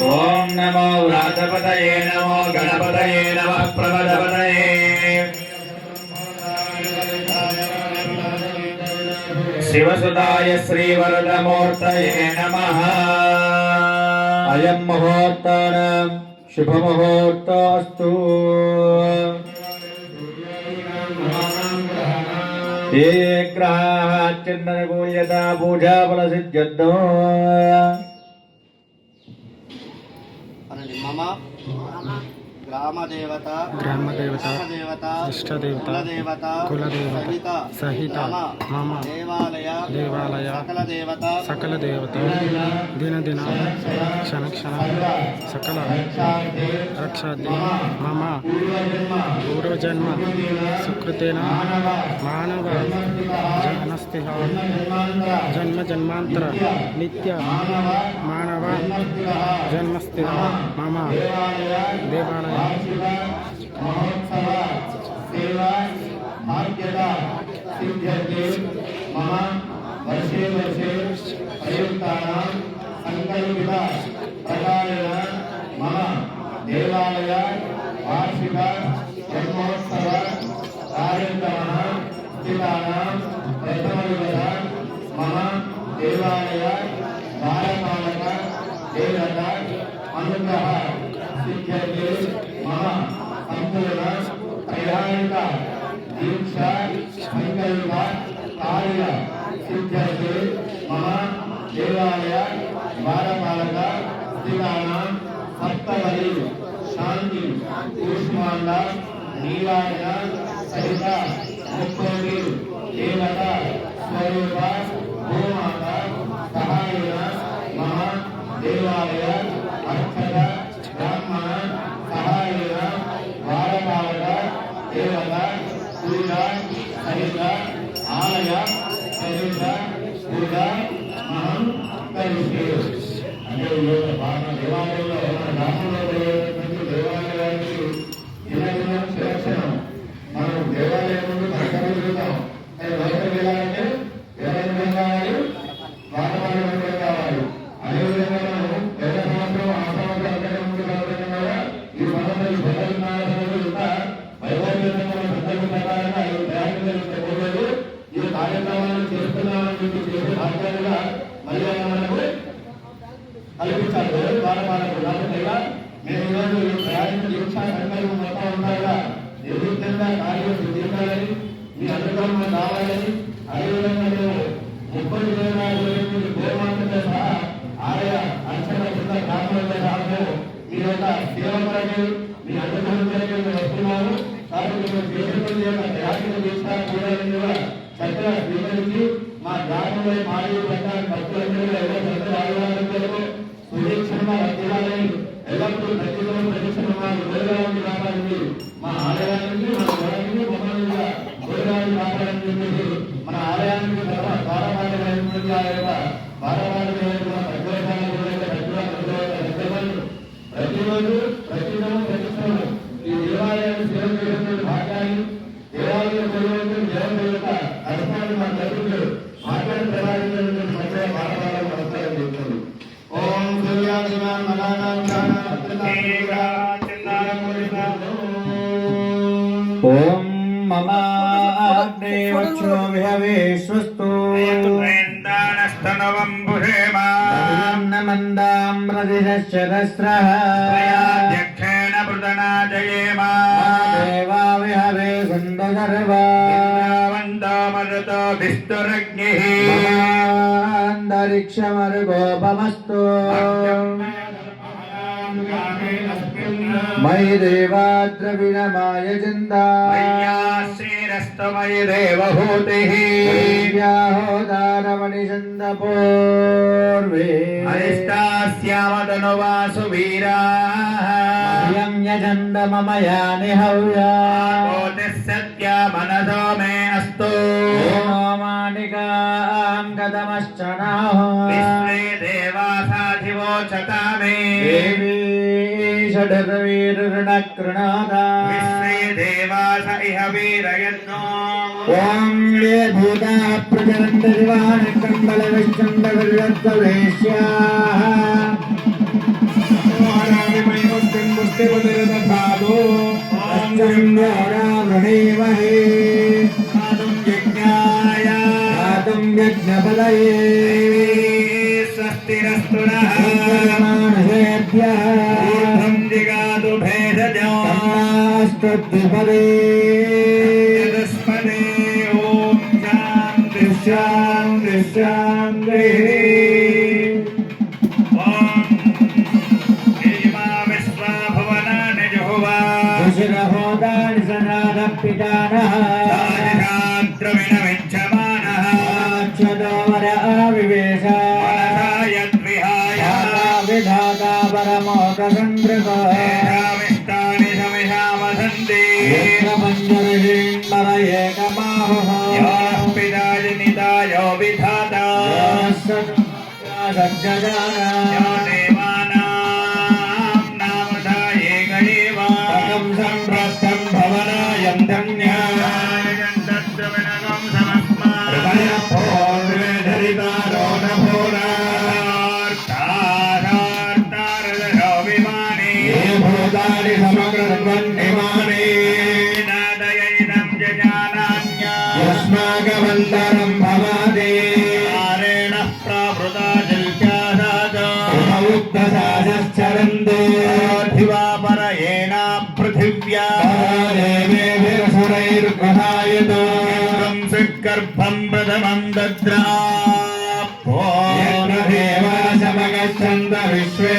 ओम नमो व्रातपतये नमो गणपतये नमः प्रमदपतये शिवसुताय श्रीवरदमूर्तये नमः। अयं मुहूर्तः शुभमुहूर्तोऽस्तु। ये ग्रहाः चन्दनकूल्यता पूजाफलसिद्ध्यर्थो ग्रामदेवता इष्टदेवता कुलदेवता सहित मम देवालय सकल देवता दिन क्षण सकल रक्षादि मम पूर्वजन्म सुकृतेन मानव जनस्तिः जन्म जन्मांतर नित्य मानव जन्मस्तिः मम देवालय महोत्सव सेवा भाग्यदा सिद्ध्यते मम वर्षे प्रयुक्तानां संकल्पित प्रकारेण मम देवालय वार्षिक जन्मोत्सव कार्यक्रमः स्थितानां प्रथमदिवसे मम देवालय द्वारपालक देवता अनुग्रह सिद्ध्यते मम संपूर्ण त्रैहायिक दीक्षा संकल्प कार्य सिद्ध्यते मम देवालय द्वारपालक स्थितानां सप्तवरी शांति कूष्मांड नीलायन सहित मुक्कोटी देवता स्वरूप भूमाता सहायेन मम देवालय अर्चक ब्राह्मण सहायेन द्वारपालक देवता पूजा सहित आलय सहित पूजा अहं करिष्ये। అంటే దేవాలయంలో దేవాలయానికి దినదినం సురక్షణం. మనం దేవాలయం ముందు బయటకు తిరుగుతాం. అది బయటకు వెళ్ళాలంటే ఎవరైనా కావాలి, వాతావరణం కావాలి. అదేవిధంగా మనం గత సంవత్సరం ఆ సంవత్సరం అంతకంటే ముందు సంవత్సరం కూడా ఈ సంవత్సరం వైభవంగా పద్ధతి ప్రకారంగా ఈ ప్రయాణికులు ఈ కార్యక్రమాలను చేస్తున్నామని చెప్పి చేసే బాధ్యతగా మళ్ళీ మనకు కల్పించాలి. ద్వారపాలకులు కాబట్టి మేము ఈరోజు ఈ ప్రయాణిక దీక్షా సంకల్పం మొత్తం ఉంటాగా నిర్విఘ్నంగా కార్యం తీర్చాలని మీ అనుగ్రహం కావాలని అదేవిధంగా మేము 30 గోమాతతో సహా ఆలయ అర్చన కింద గ్రామాలతో సహా మీ యొక్క సేవ కొరకు మీ అనుగ్రహం కొరకు మేము వస్తున్నాము. కాబట్టి మేము చేసినటువంటి యొక్క ప్రయాణిక దీక్షా కూడాలని కూడా చక్కగా స్వీకరించి మా గ్రామంలో మాజీ ప్రకారం భక్తులందరూ ఎవరో భక్తులు ఆడవాళ్ళందరూ సుదీక్షణంగా వర్తిల్లాలని ఎల్లప్పుడూ ప్రతిదినం ప్రదక్షిణంగా గోరుగా ఉండి కాపాడండి. మా ఆలయానికి మన గోరానికి మమ్మల్ని గోరుగాన్ని కాపాడని చెప్పేసి మన ఆలయానికి ద్వారపాలకులైనటువంటి ఆ యొక్క ద్వారపాలకులైనటువంటి ప్రతిరోజు ప్రతిదినం ప్రతిష్టం ఈ దేవాలయాన్ని సేవ చేసినటువంటి భాగ్యాన్ని దేవాలయ గౌరవంతో దేవం యొక్క కష్టాన్ని మన తల్లిదండ్రులు భాగ్యాన్ని ప్రసాదించినటువంటి మధ్య భారతాలను నమస్కారం చేస్తుంది. ఓం సూర్యాదిమాన్ మనానాం ఓం మమ అగ్నేవక్షో విహవేశ్వస్తు ేందానస్తనవం పుషేమాన్నమందాం ప్రతిశస్రః యక్షేణ పృతనాజయేమా దేవా విహవే సుందగర్వా ఇంద్రావందో మరుతో భిస్తురగ్నిః అంతరిక్షమరుగోపమస్తు मयि देवाद्रविणमाय चन्दा मयि देवभूतिः व्याहोदारमणिचन्दपूर्वे अरिष्टास्यामतनुवासु वीराः यं यजन्त मम यानि हव्याः सत्या मनसो मे अस्तु मानिकां कथमश्चनाः विश्वे देवासाधिवोचता मे षडवीरुणकृणादा विश्वे देवास इह वीरयज्ञो ॐ ये भूता प्रचरन्त दिवानि कण्डलविश्चण्डविर्यत्तवेश्याः मुष्टिमुदिरदधातु वृणीमहे गातुं यज्ञपदये स्वस्तिरस्तु नः मानसेभ्यः ऊर्ध्वं जिगातु भेषजो स्तुतिपदे यदस्पदे ॐ शान्ति शान्ति शान्ति ॐ देवा विश्वा भुवनानि जुहुवा शिरहोदानि सनादपितानः द्रविणमिच्छमानः अक्षदोवर आविवेश मनसा यद्विहाय विधाता परमोकसन्द्रको मेधाविष्टानि समिषावसन्ति पञ्चरहीन्मर एकमाहुः यो नः पिता जनिता यो विधाता सज्जजाना यो देवानां नामधा एक एव पदं सम्प्रस्थं भवनायं धन्यायं तद्द्रविणकं समस्मात् विमाने भूतानि समग्रन्निमाने नादयिनं जजानान्या युष्माकवन्दनं भवादे आरेण प्रावृता जल्प्यासाद उक्तसाधश्चरन्ते धिवापरयेण पृथिव्या देवेभिरसुरैर्गृहायत गर्भं प्रथमं दद्रा समगच्छन्त विश्वे